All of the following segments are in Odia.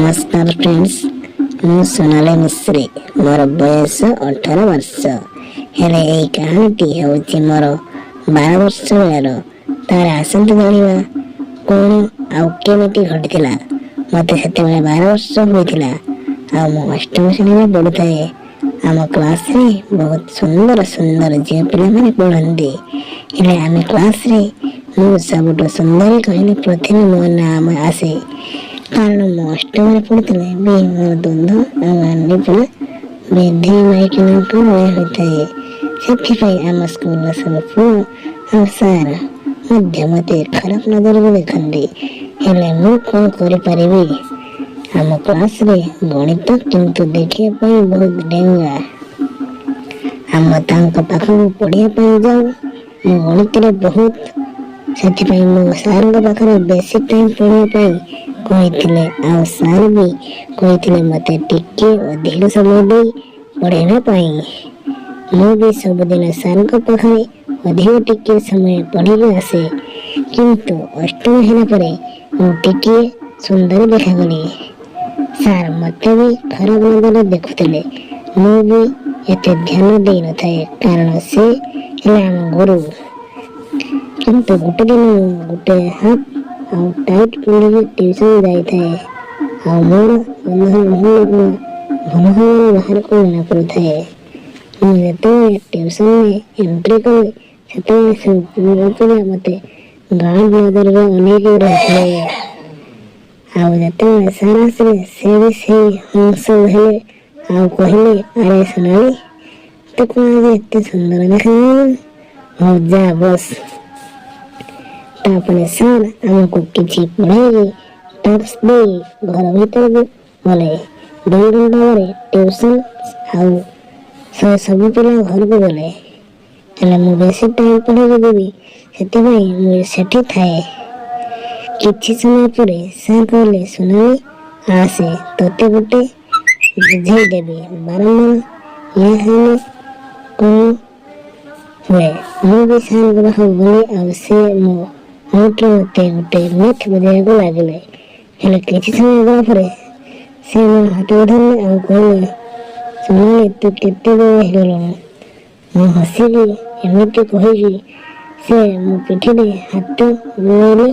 नमस्कार फ्रेंड्स, मु सोनाली मिश्री मोर बयस 18 वर्ष हेले एई कहानीटी होउची मोर 12 वर्ष बेलर तार आसंत जानिबा कोन आउ केमिति घटिथिला। मते सेतेबेले 12 वर्ष होइथिला आ मु अष्टम श्रेणी में पढुथाए। आम क्लास रे बहुत सुंदर सुंदर जे पिला माने पढ़ंदी हेले आम क्लास रे मु सबुठ सुंदर कहले प्रथम मो नाम आसे कारण मु अष्टम में पढ़ुଥିଲେ भी मोर द्वंद्व आनी पिला बेधी माइकिनटू होता है। ସେଥିପାଇଁ ଆମ ସ୍କୁଲର ସବୁ ପୁଅ ଆଉ ସାର୍ ମଧ୍ୟ ମୋତେ ଖରାପ ନଜରରେ ଦେଖନ୍ତି। ହେଲେ ମୁଁ କ'ଣ କରିପାରିବି। ଆମ କ୍ଲାସରେ ଗଣିତ କିନ୍ତୁ ଦେଖିବା ପାଇଁ ବହୁତ ଡେଙ୍ଗା। ଆମ ତାଙ୍କ ପାଖକୁ ପଢ଼ିବା ପାଇଁ ଯାଉ। ମୁଁ ଗଣିତରେ ବହୁତ, ସେଥିପାଇଁ ମୁଁ ସାରଙ୍କ ପାଖରେ ବେଶୀ ଟାଇମ୍ ପଢ଼ିବା ପାଇଁ କହିଥିଲେ ଆଉ ସାର୍ ବି କହିଥିଲେ ମୋତେ ଟିକେ ଅଧିକ ସମୟ ଦେଇ ପଢ଼ାଇବା ପାଇଁ। ମୁଁ ବି ସବୁଦିନ ସାରଙ୍କ ପାଖରେ ଅଧିକ ଟିକେ ସମୟ ପଢ଼ିକି ଆସେ। କିନ୍ତୁ ଅଷ୍ଟମ ହେଲା ପରେ ମୁଁ ଟିକିଏ ସୁନ୍ଦର ଦେଖାଗଲି। ସାର୍ ମୋତେ ବି ଖରାପ ନଜରରେ ଦେଖୁଥିଲେ। ମୁଁ ବି ଏତେ ଧ୍ୟାନ ଦେଇନଥାଏ କାରଣ ସେ ହେଲେ ଆମ ଗୁରୁ। କିନ୍ତୁ ଗୋଟେ ଦିନ ମୁଁ ଗୋଟେ ହାଫ୍ ଆଉ ଟାଇଟ୍ ପିନ୍ଧିକି ଟ୍ୟୁସନ୍ ଯାଇଥାଏ ଆଉ ମୋର ଭଲ ଭାବରେ ବାହାରକୁ ଜଣା ପଡ଼ୁଥାଏ। ମୁଁ ଯେତେବେଳେ ଟ୍ୟୁସନରେ ଏଣ୍ଟ୍ରି କଲି ସେତେବେଳେ ସବୁ ପିଲା ମୋତେ ଗାଢ଼ ନଜରରେ ଅନେଇକି ରହିଥିଲେ। ଆଉ ଯେତେବେଳେ ସାର୍ ଆସିଲେ ସେ ବି ସେଇ ହଂସ ହେଲେ ଆଉ କହିଲେ, ଆରେ ସୋନାଲି, ତୁ କ'ଣ ଆଜି ଏତେ ସୁନ୍ଦର ଦେଖାଯାଉନୁ? ହଉ ଯା ବସ୍। ତାପରେ ସାର୍ ଆମକୁ କିଛି ପଢ଼ାଇକି ଟାସ୍କ ଦେଇ ଘର ଭିତରକୁ ଗଲେ। 2 ଘଣ୍ଟା ପରେ ଟ୍ୟୁସନ୍ ଆଉ ସବୁ ପିଲା ଘରକୁ ଗଲେ। ହେଲେ ମୁଁ ବେଶୀ ଟାଇମ୍ ପଢ଼ିକି ଦେବି ସେଥିପାଇଁ ମୁଁ ସେଠି ଥାଏ। କିଛି ସମୟ ପରେ ସାର୍ କହିଲେ, ସୋନାଲି ଆସେ, ତୋତେ ଗୋଟେ ବୁଝାଇ ଦେବି। ବାରମ୍ବାର ଏହା ହେଲେ କ'ଣ ହୁଏ। ମୁଁ ବି ସାରଙ୍କ ପାଖକୁ ଗଲି ଆଉ ସେ ମୋ ନୋଟ୍ରେ ମୋତେ ଗୋଟେ ମ୍ୟାଥ୍ ବୁଝାଇବାକୁ ଲାଗିଲେ। ହେଲେ କିଛି ସମୟ ଗଲା ପରେ ସେ ମୋ ହାତକୁ ଧରିଲେ ଆଉ କହିଲେ, ସୋନାଲି, ତୁ କେତେ ବଡ଼ ହେଇଗଲୁଣୁ। ମୁଁ ହସିକି ଏମିତି କହିକି ସେ ମୋ ପିଠିରେ ହାତ ବୁଲାଇଲେ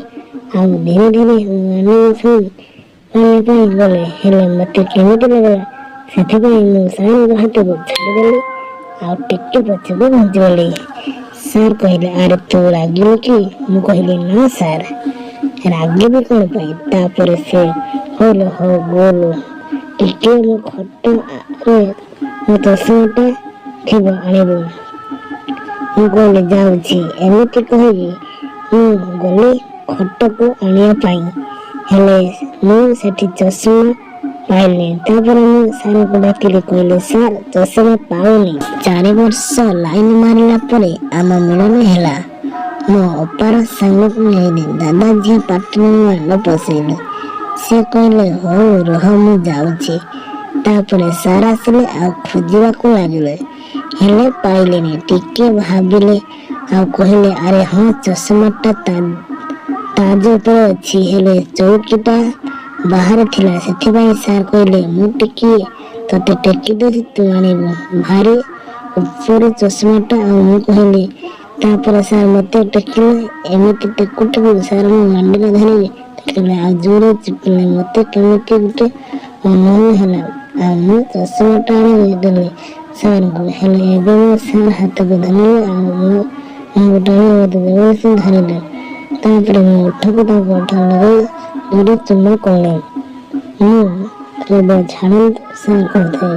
ଆଉ ଧୀରେ ଧୀରେ ମୋ ଶୋଇ ପାଣିବା ପାଇଁ ଗଲେ। ହେଲେ ମୋତେ କେମିତି ଲାଗିଲା ସେଥିପାଇଁ ମୁଁ ସାରଙ୍କ ହାତକୁ ଛାଡ଼ିଦେଲି ଆଉ ଟିକେ ପଛକୁ ଘୁଞ୍ଚିଗଲି। ସାର୍ କହିଲେ, ଆରେ ତୁ ରାଗିଲୁ କି? ମୁଁ କହିଲି, ନା ସାର୍, ରାଗିବି କ'ଣ ପାଇଁ। ତାପରେ ସେ କହିଲେ, ହଉ ବୋଲ, ଟିକେ ମୋ ଖଟରେ ମୋ ଚଷମାଟା ଥିବ ଆଣିବୁ। ମୁଁ କହିଲି, ଯାଉଛି। ଏମିତି କହିକି ମୁଁ ଗଲି ଖଟକୁ ଆଣିବା ପାଇଁ। ହେଲେ ମୁଁ ସେଠି ଚଷମା ପାଇଲିନି। ତାପରେ ମୁଁ ସାରଙ୍କୁ ଡାକିଲି, କହିଲି, ସାର୍, ଚଷମା ପାଉନି। 4 ବର୍ଷ ଲାଇନ୍ ମାରିଲା ପରେ ଆମ ମିଳନ ହେଲା। ମୋ ଅପାର ସାଙ୍ଗକୁ ନେଇଲି। ଦାଦା ଝିଅ ପାଟିରେ ଆଗ ପଶେଇଲି। ସେ କହିଲେ, ହଉ ରୁହ, ମୁଁ ଯାଉଛି। ତାପରେ ସାର୍ ଆସିଲେ ଆଉ ଖୋଜିବାକୁ ଲାଗିଲେ। ହେଲେ ପାଇଲେନି। ଟିକେ ଭାବିଲେ ଆଉ କହିଲେ, ଆରେ ହଁ, ଚଷମାଟା ତାଜ ଉପରେ ଅଛି, ହେଲେ ଚୌକିଟା ବାହାରେ ଥିଲା। ସେଥିପାଇଁ ସାର୍ କହିଲେ, ମୁଁ ଟିକିଏ ତତେ ଟେକି ଦେଉଛି, ତୁ ଆଣିବୁ। ଭାରି ଉପରେ ଚଷମାଟା। ଆଉ ମୁଁ କହିଲି। ତାପରେ ସାର୍ ମୋତେ ଟେକିଲେ। ଏମିତି ଟେକୁ ଟେକୁ ସାର୍ ମୋ ମାଣ୍ଡିରେ ଧରି ଟେକିଲେ ଆଉ ଜୋରରେ ଚିପିଲେ। ମୋତେ କେମିତି ଗୋଟେ ଅନୁଭବ ହେଲା ଆଉ ମୁଁ ଚଷମାଟା ଆଣି ଦେଲି ସାର୍ଙ୍କୁ। ହେଲେ ଏବେ ମୋ ସାର୍ ହାତକୁ ଧରିଲେ ଆଉ ମୋ ମୁହଁଟାକୁ ମୋତେ ଜବରଦସ୍ତି ଧରିଲେ। ତାପରେ ମୋ ଓଠକୁ ତାଙ୍କ ଓଠ ଲଗାଇ ଜୋରରେ ଚୁମା କଲେ। ମୁଁ କେବଳ ଛାଡ଼ନ୍ତୁ ସାର୍ କହୁଥାଏ,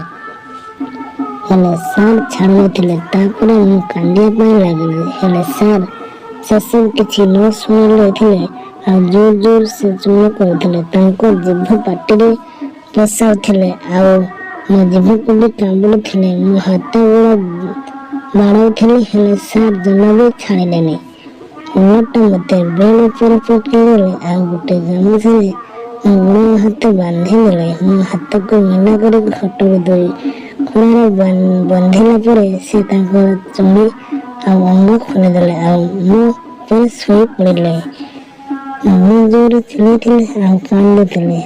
ହେଲେ ସାର୍ ଛାଡ଼ୁନଥିଲେ। ତାପରେ ମୁଁ କାନ୍ଦିବା ପାଇଁ ଲାଗିଲି। ହେଲେ ସାର୍ ସେସବୁ କିଛି ନ ଶୁଣିଥିଲେ ଆଉ ଜୋର ଜୋର ସେ ଚୁମା କରୁଥିଲେ। ତାଙ୍କ ଜିଭ ପାଟିରେ ପଶାଉଥିଲେ ଆଉ ମୋ ଜିଭକୁ ବି କାମୁଡ଼ୁଥିଲେ। ମୋ ହାତ ଗୋଡ଼ ବାଡ଼ଉଥିଲେ। ହେଲେ ସାର୍ ଜମା ବି ଛାଡ଼ିଲେନି। ଓଲଟା ମୋତେ ବେଡ୍ ଉପରେ ପକାଇଦେଲେ ଆଉ ଗୋଟେ ଗାମୁଛାରେ ମୋ ଗୋଡ଼ ହାତ ବାନ୍ଧିଦେଲେ। ମୋ ହାତକୁ ମେଲା କରି ଖଟକୁ 2 କୋଣରେ ବାନ୍ଧିଲା ପରେ ସେ ତାଙ୍କର ଚୁଡ଼ି ଆଉ ଅଙ୍ଗ ଖୋଲିଦେଲେ ଆଉ ମୋ ଉପରେ ଶୋଇ ପଡ଼ିଲେ। ମୁଁ ଜୋରରେ ଚିଲେଇଥିଲି ଆଉ କାନ୍ଦୁଥିଲି।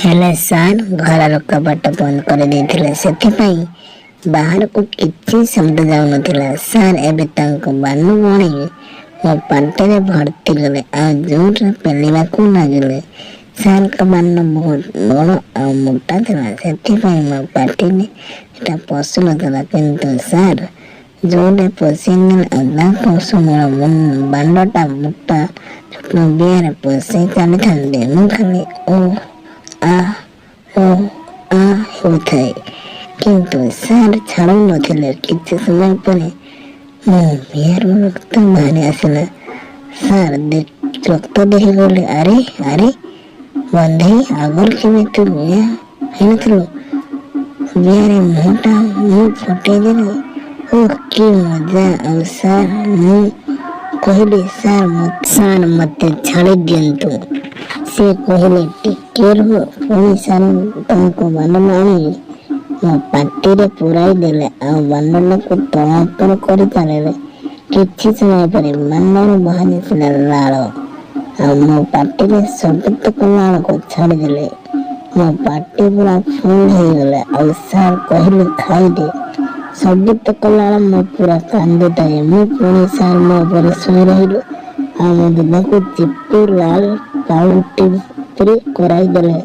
ହେଲେ ସାର୍ ଘରର କବାଟ ବନ୍ଦ କରିଦେଇଥିଲେ। ସେଥିପାଇଁ ବାହାରକୁ କିଛି ଶବ୍ଦ ଯାଉନଥିଲା। ସାର୍ ଏବେ ତାଙ୍କ ବାନକୁ ଆଣିକି ମୋ ପାଟିରେ ଭର୍ତ୍ତି କଲେ ଆଉ ଜୋରରେ ପେଲିବାକୁ ଲାଗିଲେ। ସାର୍ଙ୍କ ବାନ ବହୁତ ବଡ଼ ଆଉ ମୋଟା ଥିଲା। ସେଥିପାଇଁ ମୋ ପାଟିରେ ଏଟା ପଶୁନଥିଲା। କିନ୍ତୁ ସାର୍ ଜୋରରେ ପଶିନେଲେ ଆଉ ତାଙ୍କ ସମୟ ବାନଟା ମୋଟା ଦେହରେ ପଶି ଚାଲିଥାନ୍ତି। ମୁଁ ଖାଲି ଓ ଆ ହେଉଥାଏ। କିନ୍ତୁ ସାର୍ ଛାଡ଼ୁନଥିଲେ। କିଛି ସମୟ ପରେ ମୋ ଦେହରୁ ରକ୍ତ ବାହାରି ଆସିଲା। ସାର୍ ରକ୍ତ ଦେଖି କହିଲେ, ଆରେ ବନ୍ଧେଇ ଆଗରୁ କେବେ ତୁ ଏଇଆ ହେଇନଥିଲୁ? ଦେହରେ ମୁହଁଟା ମୁଁ ଫଟେଇଦେଲି। ଓଃ କି ମଜା। ଆଉ ସାର୍ ମୁଁ କହିଲି ସାର୍ ମୋତେ ଛାଡ଼ି ଦିଅନ୍ତୁ। ସେ କହିଲେ ଟିକେ ରୁହ। ପୁଣି ସାର୍ ତାଙ୍କ ବାନକୁ ଆଣି ମୋ ପାଟିରେ ପୁରାଇ ଦେଲେ ଆଉ ବାନଟାକୁ ତଳ ଉପର କରି ଚାଲିଲେ। କିଛି ସମୟ ପରେ ବାନରୁ ବାହାରିଥିଲା ଲାଳ ଆଉ ମୋ ପାଟିରେ ଶପଥ କଲାବେଳକୁ ଛାଡ଼ିଦେଲେ। ମୋ ପାଟି ପୁରା ଫୁଲ ହେଇଗଲା। ଆଉ ସାର୍ କହିଲେ ଖାଇଦେ। ଶପଥ କଲାବେଳେ ମୁଁ ପୁରା କାନ୍ଦୁଥାଏ। ମୁଁ ପୁଣି ସାର୍ ମୋ ଉପରେ ଶୋଇ ରହିଲେ ଆଉ ମୋ ଦେହକୁ ଚିପି ଲାଲ ପାଉଁରୁଟି ପରି କରାଇ ଦେଲେ।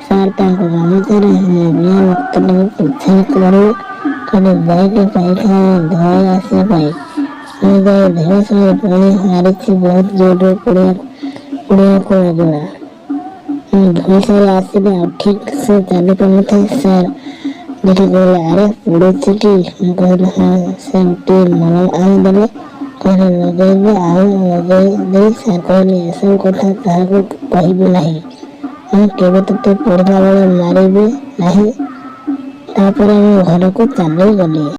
ସାର୍ ତାଙ୍କ ଗାମୁଛାରେ ମୋ ଦେହ ରକ୍ତଟାକୁ ପୋଛାଇ କରିଲେ। ଖାଲି ଯାଇକି ପାଇଖାନା ଧୋଇ ଆସିବା ପାଇଁ। ମୁଁ ଯାଇ ବେହୋସ ହୋଇ ପୁଣି ମାରିଛି। ବହୁତ ଜୋରରେ ପୋଡ଼ିବାକୁ ଲାଗିଲା। ମୁଁ ଧୋଇସାରି ଆସିଲି ଆଉ ଠିକ୍ ସେ ଚାଲିପାରୁନଥାଏ। ସାର୍ ଦେଖି କହିଲେ, ଆରେ ପୋଡ଼ୁଛୁ କି? ମୁଁ କହିଲି ହଁ। ସେ ଗୋଟିଏ ମଲମ ଆଣିଦେଲେ। କହିଲେ ଲଗେଇଦେ। ଆଉ ଲଗେଇ ଦେଇ ସାର୍ କହିଲେ ଏସବୁ କଥା କାହାକୁ କହିବୁ ନାହିଁ। ମୁଁ କେବେ ତୋତେ ପୋଡ଼ିଲା ବେଳେ ମାରିବି ନାହିଁ। ତାପରେ ମୁଁ ଘରକୁ ଚାଲିଗଲି।